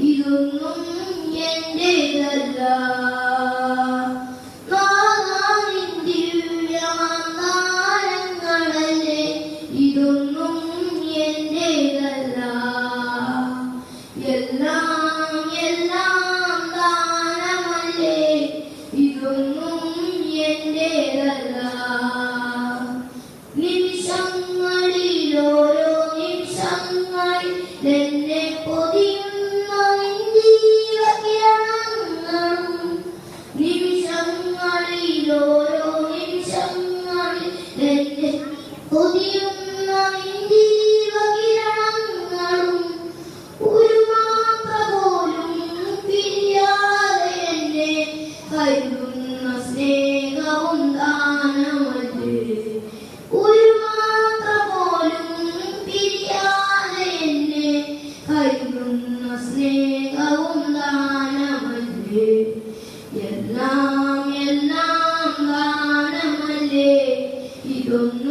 ഇതൊന്നും എന്റേതല്ല. ഇതൊന്നും എന്റേതല്ല. എല്ലാം എല്ലാം ദാനമല്ലേ, ഇതൊന്നും എന്റേതല്ല. നിമിഷങ്ങളിലോരോ നിമിഷങ്ങളിൽ എന്നെ പൊതിയുന്ന ജീവകിരണങ്ങളും, നിമിഷങ്ങളിലോരോ നിമിഷങ്ങളിൽ എന്നെ പൊതിയുന്ന ജീവകിരണങ്ങളും, ഒരു മാത്ര പോലും പിരിയാതെ എന്നെ കരുതുന്ന സ്നേഹവും ദാനമല്ലേ, ഒരു മാത്ര പോലും പിരിയാതെ എന്നെ കരുതുന്ന സ്നേഹവും ദാനമല്ലേ. എല്ലാം എല്ലാം ദാനമല്ലേ, ഇതൊന്നും